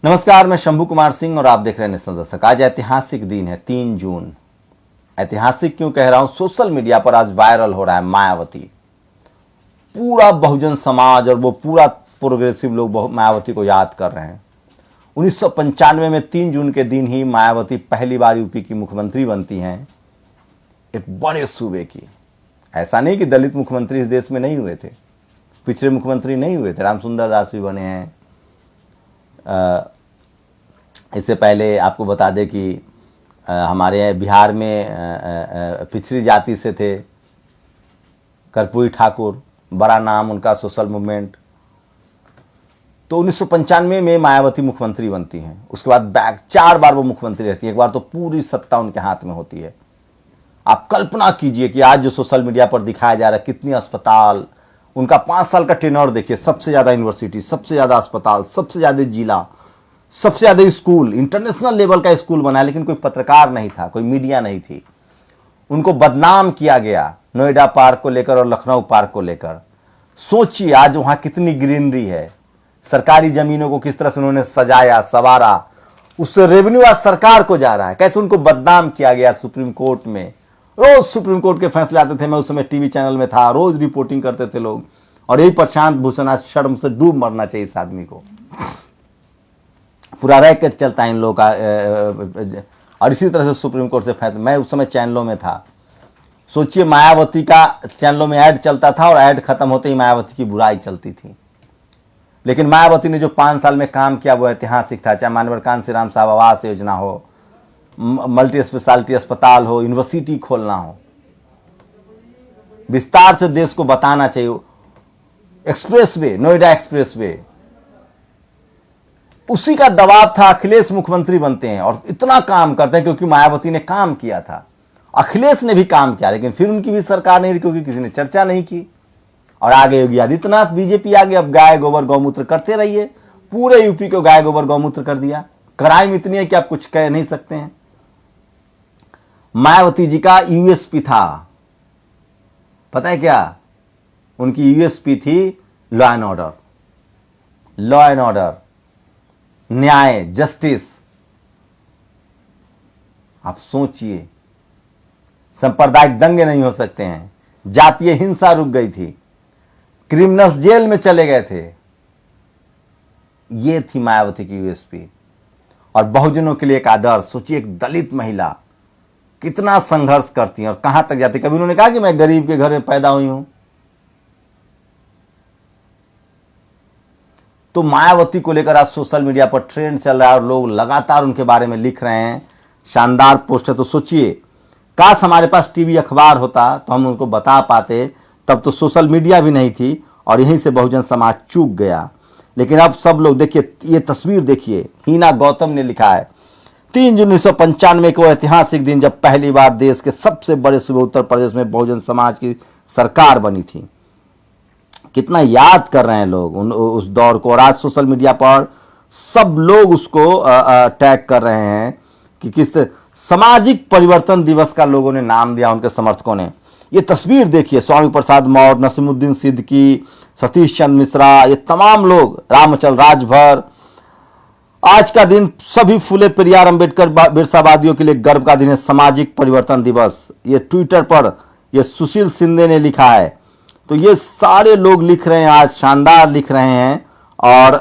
नमस्कार, मैं शंभू कुमार सिंह और आप देख रहे हैं नेशनल दस्तक। आज ऐतिहासिक दिन है 3 जून। ऐतिहासिक क्यों कह रहा हूं? सोशल मीडिया पर आज वायरल हो रहा है मायावती। पूरा बहुजन समाज और वो पूरा प्रोग्रेसिव लोग मायावती को याद कर रहे हैं। 1995 में 3 जून के दिन ही मायावती पहली बार यूपी की मुख्यमंत्री बनती हैं, एक बड़े सूबे की। ऐसा नहीं कि दलित मुख्यमंत्री इस देश में नहीं हुए थे, पिछड़े मुख्यमंत्री नहीं हुए थे, रामसुंदर दास भी बने हैं। इससे पहले आपको बता दें कि हमारे बिहार में पिछड़ी जाति से थे कर्पूरी ठाकुर, बड़ा नाम उनका, सोशल मूवमेंट। तो 1995 में मायावती मुख्यमंत्री बनती हैं। उसके बाद बैक 4 बार वो मुख्यमंत्री रहती है। एक बार तो पूरी सत्ता उनके हाथ में होती है। आप कल्पना कीजिए कि आज जो सोशल मीडिया पर दिखाया जा रहा है, कितनी अस्पताल, उनका 5 साल का टेन्योर देखिए, सबसे ज्यादा यूनिवर्सिटी, सबसे ज्यादा अस्पताल, सबसे ज्यादा जिला, सबसे ज्यादा स्कूल, इंटरनेशनल लेवल का स्कूल बना। लेकिन कोई पत्रकार नहीं था, कोई मीडिया नहीं थी। उनको बदनाम किया गया नोएडा पार्क को लेकर और लखनऊ पार्क को लेकर। सोचिए आज वहां कितनी ग्रीनरी है, सरकारी जमीनों को किस तरह से उन्होंने सजाया संवारा, उससे रेवेन्यू आज सरकार को जा रहा है। कैसे उनको बदनाम किया गया सुप्रीम कोर्ट में। रोज सुप्रीम कोर्ट के फैसले आते थे, मैं उस समय टीवी चैनल में था, रोज रिपोर्टिंग करते थे लोग। और यही प्रशांत भूषण, आज शर्म से डूब मरना चाहिए इस आदमी को। पूरा रैकेट चलता है इन लोगों का। और इसी तरह से सुप्रीम कोर्ट से फैसला, मैं उस समय चैनलों में था। सोचिए मायावती का चैनलों में ऐड चलता था और ऐड खत्म होते ही मायावती की बुराई चलती थी। लेकिन मायावती ने जो 5 साल में काम किया वो ऐतिहासिक था। चाहे मानवर कांसी राम साहब आवास योजना हो, मल्टी स्पेशलिटी अस्पताल हो, यूनिवर्सिटी खोलना हो, विस्तार से देश को बताना चाहिए। एक्सप्रेसवे, नोएडा एक्सप्रेसवे, उसी का दबाव था। अखिलेश मुख्यमंत्री बनते हैं और इतना काम करते हैं क्योंकि मायावती ने काम किया था। अखिलेश ने भी काम किया, लेकिन फिर उनकी भी सरकार नहीं रही क्योंकि किसी ने चर्चा नहीं की। और आगे योगी आदित्यनाथ, बीजेपी आ गई। अब गाय गोबर गौमूत्र करते रहिए। पूरे यूपी को गाय गोबर गौमूत्र कर दिया। क्राइम इतनी है कि आप कुछ कह नहीं सकते हैं। मायावती जी का यूएसपी था, पता है क्या? उनकी यूएसपी थी law and order. Law and order, न्याय, जस्टिस। आप सोचिए, सांप्रदायिक दंगे नहीं हो सकते हैं, जातीय हिंसा रुक गई थी, क्रिमिनल्स जेल में चले गए थे। ये थी मायावती की यूएसपी। और बहुजनों के लिए एक आदर्श। सोचिए, एक दलित महिला कितना संघर्ष करती है और कहां तक जाती है। कभी उन्होंने कहा कि मैं गरीब के घर में पैदा हुई हूं? तो मायावती को लेकर आज सोशल मीडिया पर ट्रेंड चल रहा है और लोग लगातार उनके बारे में लिख रहे हैं। शानदार पोस्ट है। तो सोचिए, काश हमारे पास टीवी अखबार होता तो हम उनको बता पाते। तब तो सोशल मीडिया भी नहीं थी और यहीं से बहुजन समाज चूक गया। लेकिन अब सब लोग देखिए, ये तस्वीर देखिए, हीना गौतम ने लिखा है 3 जून 1995 को ऐतिहासिक दिन जब पहली बार देश के सबसे बड़े सूबे उत्तर प्रदेश में बहुजन समाज की सरकार बनी थी। कितना याद कर रहे हैं लोग उस दौर को। और आज सोशल मीडिया पर सब लोग उसको टैग कर रहे हैं कि किस सामाजिक परिवर्तन दिवस का लोगों ने नाम दिया, उनके समर्थकों ने। ये तस्वीर देखिए, स्वामी प्रसाद मौर्य, नसीमुद्दीन सिद्दीकी, सतीश चंद्र मिश्रा, ये तमाम लोग, रामचल राजभर। आज का दिन सभी फूले पेरियार अंबेडकर बिरसावादियों के लिए गर्व का दिन है, सामाजिक परिवर्तन दिवस। ये ट्विटर पर ये सुशील शिंदे ने लिखा है। तो ये सारे लोग लिख रहे हैं, आज शानदार लिख रहे हैं। और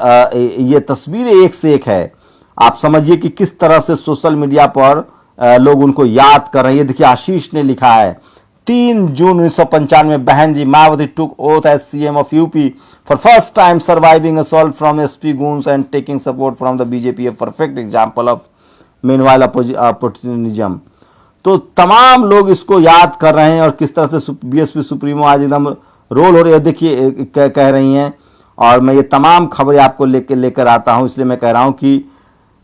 ये तस्वीरें एक से एक है। आप समझिए कि किस तरह से सोशल मीडिया पर लोग उनको याद कर रहे हैं। ये देखिए, आशीष ने लिखा है 3 जून 1995 में बहन जी Mayawati took oath as CM of UP for first time, surviving assault from SP goons and taking support from the BJP, a perfect example of meanwhile opportunism. तो तमाम लोग इसको याद कर रहे हैं और किस तरह से बीएसपी सुप्रीमो आज एकदम रोल हो रही है। देखिए कह रही हैं। और मैं ये तमाम खबरें आपको लेकर आता हूं, इसलिए मैं कह रहा हूं कि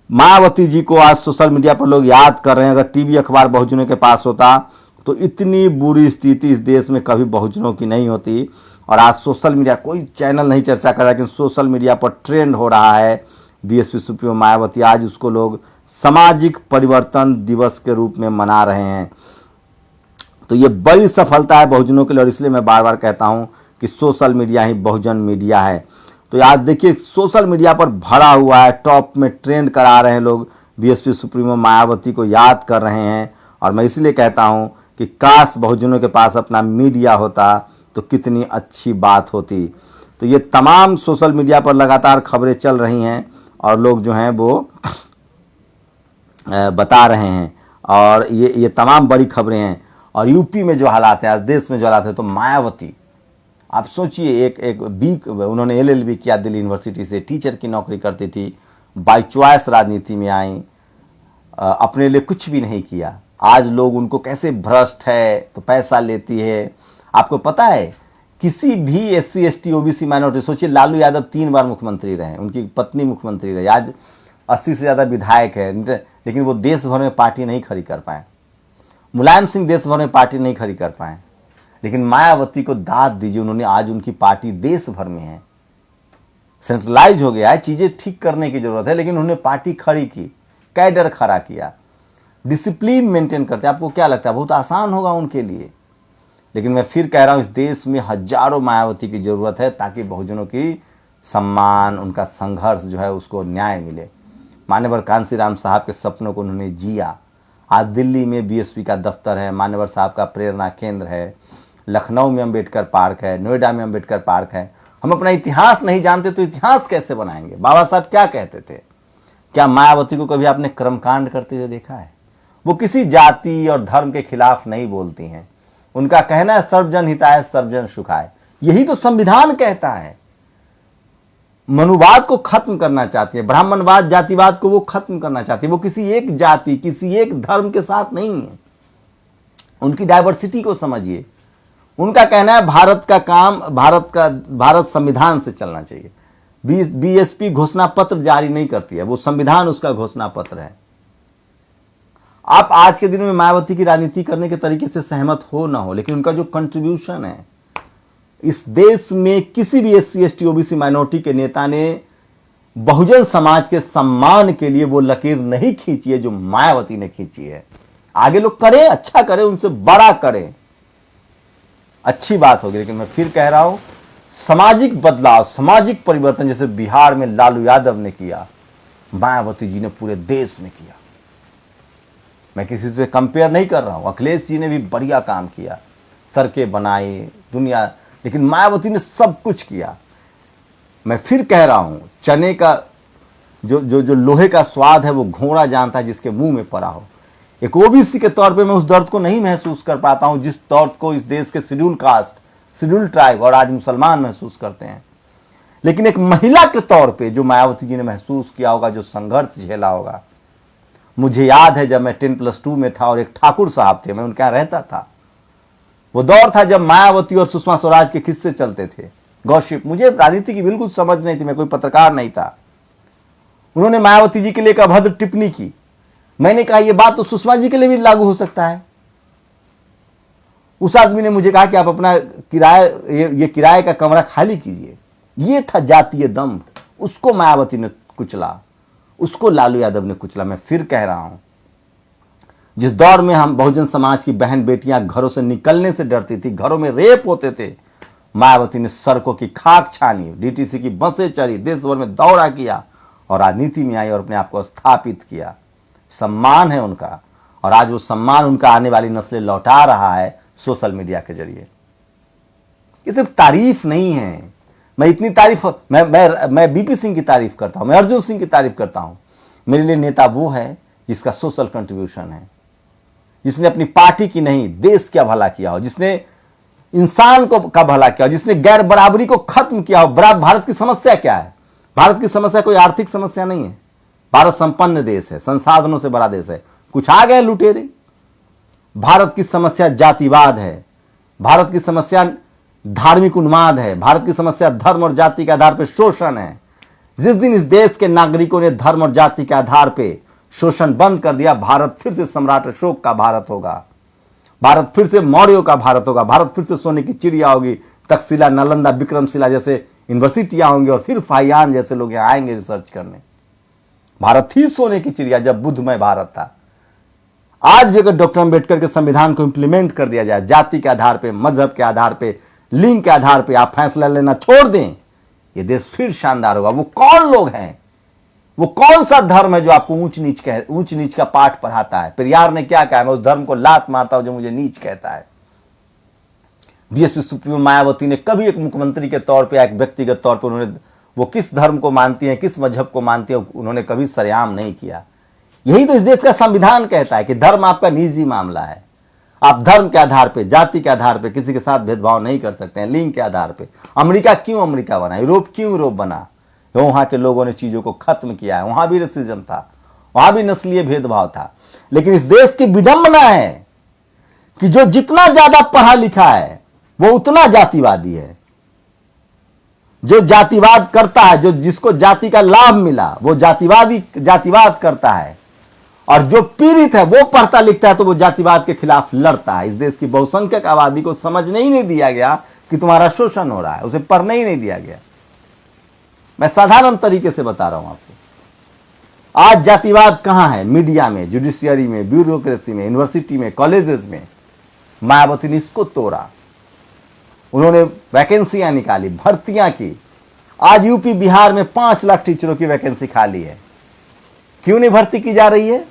मायावती जी को आज सोशल मीडिया पर लोग याद कर रहे हैं। अगर टीवी अखबार बहुजनों के पास होता तो इतनी बुरी स्थिति इस देश में कभी बहुजनों की नहीं होती। और आज सोशल मीडिया, कोई चैनल नहीं चर्चा कर रहा, लेकिन सोशल मीडिया पर ट्रेंड हो रहा है बीएसपी सुप्रीमो मायावती। आज उसको लोग सामाजिक परिवर्तन दिवस के रूप में मना रहे हैं। तो ये बड़ी सफलता है बहुजनों के लिए। और इसलिए मैं बार बार कहता हूं कि सोशल मीडिया ही बहुजन मीडिया है। तो आज देखिए सोशल मीडिया पर भरा हुआ है, टॉप में ट्रेंड करा रहे हैं लोग, बीएसपी सुप्रीमो मायावती को याद कर रहे हैं। और मैं इसलिए कहता हूं कि काश बहुजनों के पास अपना मीडिया होता तो कितनी अच्छी बात होती। तो ये तमाम सोशल मीडिया पर लगातार खबरें चल रही हैं और लोग जो हैं वो बता रहे हैं, और ये तमाम बड़ी खबरें हैं। और यूपी में जो हालात है, आज देश में जो हालात है, तो मायावती आप सोचिए, एक उन्होंने LLB किया दिल्ली यूनिवर्सिटी से, टीचर की नौकरी करती थी, बाय चॉइस राजनीति में आई, अपने लिए कुछ भी नहीं किया। आज लोग उनको कैसे भ्रष्ट है, तो पैसा लेती है। आपको पता है किसी भी SC ST OBC माइनॉरिटी, सोचिए लालू यादव 3 बार मुख्यमंत्री रहे, उनकी पत्नी मुख्यमंत्री रही, आज 80 से ज़्यादा विधायक है, लेकिन वो देश भर में पार्टी नहीं खड़ी कर पाए। मुलायम सिंह देश भर में पार्टी नहीं खड़ी कर पाए, लेकिन मायावती को दाद दीजिए, उन्होंने आज उनकी पार्टी देश भर में है, सेंट्रलाइज हो गया है, चीज़ें ठीक करने की जरूरत है, लेकिन उन्होंने पार्टी खड़ी की, कैडर खड़ा किया, डिसिप्लिन मेंटेन करते। आपको क्या लगता है बहुत आसान होगा उनके लिए? लेकिन मैं फिर कह रहा हूं, इस देश में हजारों मायावती की जरूरत है, ताकि बहुजनों की सम्मान, उनका संघर्ष जो है उसको न्याय मिले। मान्यवर कांसीराम साहब के सपनों को उन्होंने जिया। आज दिल्ली में बीएसपी का दफ्तर है, मान्यवर साहब का प्रेरणा केंद्र है, लखनऊ में अंबेडकर पार्क है, नोएडा में अंबेडकर पार्क है। हम अपना इतिहास नहीं जानते तो इतिहास कैसे बनाएंगे? बाबा साहब क्या कहते थे? क्या मायावती को कभी आपने कर्मकांड करते हुए देखा है? वो किसी जाति और धर्म के खिलाफ नहीं बोलती हैं। उनका कहना है सर्वजन हिताय सर्वजन सुखाय, यही तो संविधान कहता है। मनुवाद को खत्म करना चाहती है, ब्राह्मणवाद जातिवाद को वो खत्म करना चाहती है। वो किसी एक जाति, किसी एक धर्म के साथ नहीं है। उनकी डाइवर्सिटी को समझिए। उनका कहना है भारत का काम, भारत संविधान से चलना चाहिए। बीएसपी घोषणा पत्र जारी नहीं करती है, वो संविधान उसका घोषणा पत्र है। आप आज के दिन में मायावती की राजनीति करने के तरीके से सहमत हो ना हो, लेकिन उनका जो कंट्रीब्यूशन है इस देश में, किसी भी SC ST OBC माइनॉरिटी के नेता ने बहुजन समाज के सम्मान के लिए वो लकीर नहीं खींची है जो मायावती ने खींची है। आगे लोग करें, अच्छा करें, उनसे बड़ा करें, अच्छी बात होगी। लेकिन मैं फिर कह रहा हूं, सामाजिक बदलाव, सामाजिक परिवर्तन जैसे बिहार में लालू यादव ने किया, मायावती जी ने पूरे देश में किया। मैं किसी से कंपेयर नहीं कर रहा हूं, अखिलेश जी ने भी बढ़िया काम किया, सड़कें बनाई दुनिया, लेकिन मायावती ने सब कुछ किया। मैं फिर कह रहा हूं, चने का जो लोहे का स्वाद है वो घोड़ा जानता है जिसके मुंह में पड़ा हो। एक OBC के तौर पे मैं उस दर्द को नहीं महसूस कर पाता हूं जिस दर्द को इस देश के शेड्यूल कास्ट, शेड्यूल ट्राइब और आज मुसलमान महसूस करते हैं। लेकिन एक महिला के तौर पे जो मायावती जी ने महसूस किया होगा, जो संघर्ष झेला होगा, मुझे याद है जब मैं 10+2 में था और एक ठाकुर साहब थे, मैं उनके यहाँ रहता था। वो दौर था जब मायावती और सुषमा स्वराज के किस्से चलते थे, गॉसिप। मुझे राजनीति की बिल्कुल समझ नहीं थी, मैं कोई पत्रकार नहीं था। उन्होंने मायावती जी के लिए एक अभद्र टिप्पणी की। मैंने कहा ये बात तो सुषमा जी के लिए भी लागू हो सकता है। उस आदमी ने मुझे कहा कि आप अपना ये किराए का कमरा खाली कीजिए। ये था जातीय दंभ, उसको मायावती ने कुचला, उसको लालू यादव ने कुचला। मैं फिर कह रहा हूं, जिस दौर में हम बहुजन समाज की बहन बेटियां घरों से निकलने से डरती थी, घरों में रेप होते थे, मायावती ने सड़कों की खाक छानी, DTC की बसें चढ़ी, देश भर में दौरा किया और राजनीति में आई और अपने आप को स्थापित किया। सम्मान है उनका, और आज वो सम्मान उनका आने वाली नस्लें लौटा रहा है सोशल मीडिया के जरिए। ये सिर्फ तारीफ नहीं है। मैं इतनी तारीफ, मैं BP सिंह की तारीफ करता हूं, मैं अर्जुन सिंह की तारीफ करता हूं। मेरे लिए नेता वो है जिसका सोशल कंट्रीब्यूशन है, जिसने अपनी पार्टी की नहीं देश का भला किया हो, जिसने इंसान का भला किया हो, जिसने गैर बराबरी को खत्म किया हो। भारत की समस्या क्या है? भारत की समस्या कोई आर्थिक समस्या नहीं है। भारत संपन्न देश है, संसाधनों से बड़ा देश है। कुछ आ गए लुटेरे। भारत की समस्या जातिवाद है, भारत की समस्या धार्मिक उन्माद है, भारत की समस्या धर्म और जाति के आधार पर शोषण है। जिस दिन इस देश के नागरिकों ने धर्म और जाति के आधार पर शोषण बंद कर दिया, भारत फिर से सम्राट अशोक का भारत होगा, भारत फिर से मौर्यों का भारत होगा, भारत फिर से सोने की चिड़िया होगी। तक्षशिला, नालंदा, विक्रमशिला जैसे यूनिवर्सिटियां होंगी और फिर फाइयान जैसे लोग यहाँ आएंगे रिसर्च करने। भारत ही सोने की चिड़िया जब बुद्धमय भारत था। आज भी अगर डॉक्टर अंबेडकर के संविधान को इंप्लीमेंट कर दिया जाए, जाति के आधार पर, मजहब के आधार पर, लिंग के आधार पर आप फैसला लेना छोड़ दें ये देश फिर शानदार होगा। वो कौन लोग हैं, वो कौन सा धर्म है जो आपको ऊंच नीच का पाठ पढ़ाता है? पेरियार ने क्या कहा, मैं उस धर्म को लात मारता हूं जो मुझे नीच कहता है। बीएसपी सुप्रीमो मायावती ने कभी एक मुख्यमंत्री के तौर पे, एक व्यक्तिगत तौर पे उन्होंने, वो किस धर्म को मानती हैं, किस मजहब को मानती है, उन्होंने कभी सरेआम नहीं किया। यही तो इस देश का संविधान कहता है कि धर्म आपका निजी मामला है। आप धर्म के आधार पे, जाति के आधार पे किसी के साथ भेदभाव नहीं कर सकते हैं, लिंग के आधार पे। अमेरिका क्यों अमेरिका बना, यूरोप क्यों यूरोप बना? वहां के लोगों ने चीजों को खत्म किया है। वहां भी रेसिज्म था, वहां भी नस्लीय भेदभाव था। लेकिन इस देश की विडंबना है कि जो जितना ज्यादा पढ़ा लिखा है वो उतना जातिवादी है। जो जातिवाद करता है, जो जिसको जाति का लाभ मिला, वो जातिवाद करता है। और जो पीड़ित है वो पढ़ता लिखता है तो वो जातिवाद के खिलाफ लड़ता है। इस देश की बहुसंख्यक आबादी को समझने ही नहीं दिया गया कि तुम्हारा शोषण हो रहा है, उसे पढ़ने ही नहीं दिया गया। मैं साधारण तरीके से बता रहा हूं आपको। आज जातिवाद कहां है? मीडिया में, जुडिशियरी में, ब्यूरोक्रेसी में, यूनिवर्सिटी में, कॉलेजेस में। मायावती ने इसको तोड़ा। उन्होंने वैकेंसियां निकाली, भर्तियां की। आज यूपी बिहार में 5 लाख टीचरों की वैकेंसी खाली है। क्यों नहीं भर्ती की जा रही है?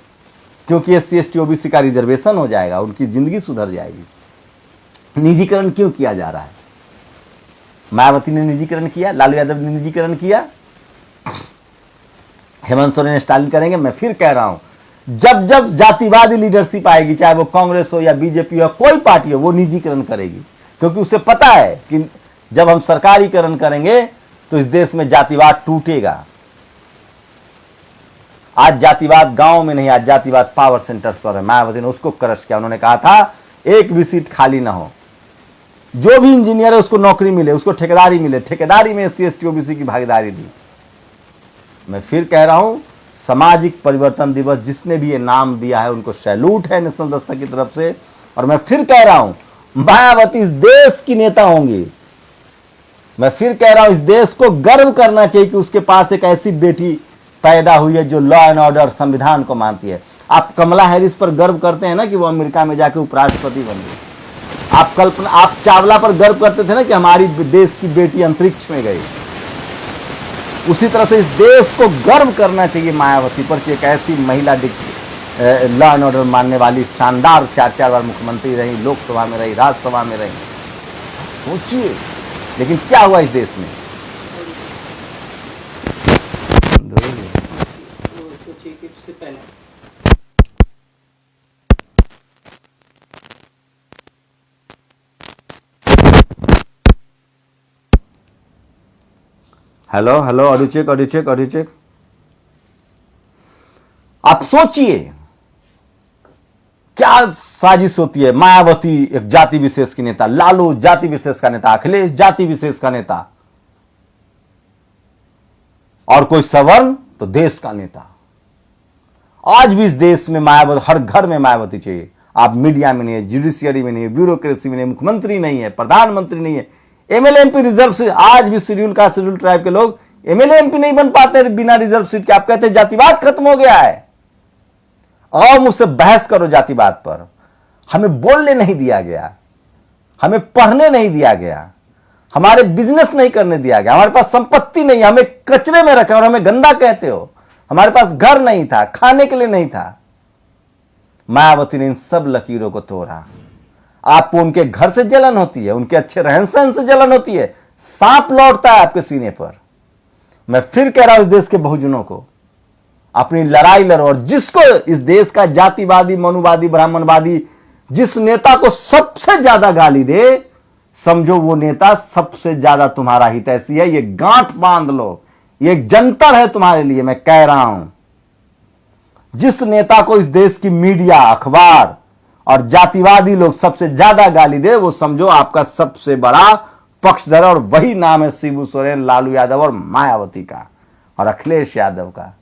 क्योंकि SC ST OBC का रिजर्वेशन हो जाएगा, उनकी जिंदगी सुधर जाएगी। निजीकरण क्यों किया जा रहा है? मायावती ने निजीकरण किया, लालू यादव ने निजीकरण किया, हेमंत सोरेन स्टालिन करेंगे। मैं फिर कह रहा हूं, जब जब जातिवादी लीडरशिप आएगी, चाहे वो कांग्रेस हो या बीजेपी हो, कोई पार्टी हो, वो निजीकरण करेगी। क्योंकि उसे पता है कि जब हम सरकारीकरण करेंगे तो इस देश में जातिवाद टूटेगा। आज जातिवाद गांव में नहीं, आज जातिवाद पावर सेंटर्स पर है। मायावती ने उसको क्रश किया। उन्होंने कहा था एक भी सीट खाली ना हो, जो भी इंजीनियर है उसको नौकरी मिले, उसको ठेकेदारी मिले। ठेकेदारी में SC ST OBC की भागीदारी दी। मैं फिर कह रहा हूं, सामाजिक परिवर्तन दिवस जिसने भी ये नाम दिया है उनको सैल्यूट है नेशनल दस्तक की तरफ से। और मैं फिर कह रहा हूं, मायावती इस देश की नेता होंगी। मैं फिर कह रहा हूं, इस देश को गर्व करना चाहिए कि उसके पास एक ऐसी बेटी पैदा हुई है जो लॉ एंड ऑर्डर संविधान को मानती है। आप कमला हैरिस पर गर्व करते हैं ना कि वो अमेरिका में जाके उपराष्ट्रपति बन गई। आप चावला पर गर्व करते थे ना कि हमारी देश की बेटी अंतरिक्ष में गई। उसी तरह से इस देश को गर्व करना चाहिए मायावती पर कि एक ऐसी महिला लॉ एंड ऑर्डर मानने वाली, शानदार 4 बार मुख्यमंत्री रही, लोकसभा में रही, राज्यसभा में रही। सोचिए, लेकिन क्या हुआ इस देश में? Hello hello, audio check. आप सोचिए क्या साजिश होती है। मायावती एक जाति विशेष की नेता, लालू जाति विशेष का नेता, अखिलेश जाति विशेष का नेता, और कोई सवर्ण तो देश का नेता। आज भी इस देश में मायावती, हर घर में मायावती चाहिए। आप मीडिया में नहीं है, जुडिशियरी में नहीं है, ब्यूरोक्रेसी में नहीं, मुख्यमंत्री नहीं है, प्रधानमंत्री नहीं है, MLA MP रिजर्व सीट। आज भी शेड्यूल ट्राइब के लोग MLA MP नहीं बन पाते बिना रिजर्व सीट के। आप कहते हैं जातिवाद खत्म हो गया है। और मुझसे बहस करो जातिवाद पर। हमें बोलने नहीं दिया गया, हमें पढ़ने नहीं दिया गया, हमारे बिजनेस नहीं करने दिया गया, हमारे पास संपत्ति नहीं, हमें कचरे में रखा और हमें गंदा कहते हो। हमारे पास घर नहीं था, खाने के लिए नहीं था। मायावती ने इन सब लकीरों को तोड़ा। आपको उनके घर से जलन होती है, उनके अच्छे रहन सहन से जलन होती है, सांप लौटता है आपके सीने पर। मैं फिर कह रहा हूं, इस देश के बहुजनों को अपनी लड़ाई लड़ो। और जिसको इस देश का जातिवादी, मनुवादी, ब्राह्मणवादी जिस नेता को सबसे ज्यादा गाली दे, समझो वो नेता सबसे ज्यादा तुम्हारा हितैषी है। ये गांठ बांध लो, ये एक जंतर है तुम्हारे लिए। मैं कह रहा हूं, जिस नेता को इस देश की मीडिया, अखबार और जातिवादी लोग सबसे ज्यादा गाली दे, वो समझो आपका सबसे बड़ा पक्षधर। और वही नाम है शिबू सोरेन, लालू यादव और मायावती का, और अखिलेश यादव का,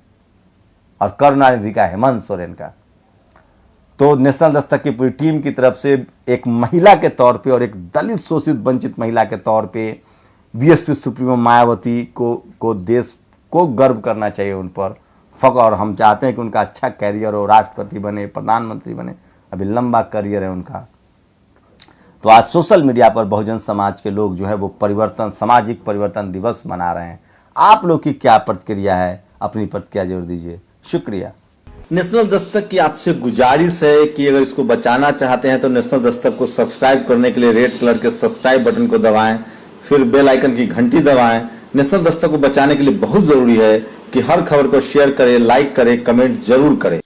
और करुणानिधि का, हेमंत सोरेन का। तो नेशनल दस्तक की पूरी टीम की तरफ से एक महिला के तौर पे और एक दलित शोषित वंचित महिला के तौर पे बीएसपी सुप्रीमो मायावती को देश को गर्व करना चाहिए उन पर, फख्र। और हम चाहते हैं कि उनका अच्छा कैरियर हो, राष्ट्रपति बने, प्रधानमंत्री बने। अभी लंबा करियर है उनका। तो आज सोशल मीडिया पर बहुजन समाज के लोग जो है वो परिवर्तन, सामाजिक परिवर्तन दिवस मना रहे हैं। आप लोग की क्या प्रतिक्रिया है, अपनी प्रतिक्रिया जरूर दीजिए। शुक्रिया। नेशनल दस्तक की आपसे गुजारिश है कि अगर इसको बचाना चाहते हैं तो नेशनल दस्तक को सब्सक्राइब करने के लिए रेड कलर के सब्सक्राइब बटन को दबाएं, फिर बेल आइकन की घंटी दबाएं। नेशनल दस्तक को बचाने के लिए बहुत जरूरी है कि हर खबर को शेयर करें, लाइक करें, कमेंट जरूर करें।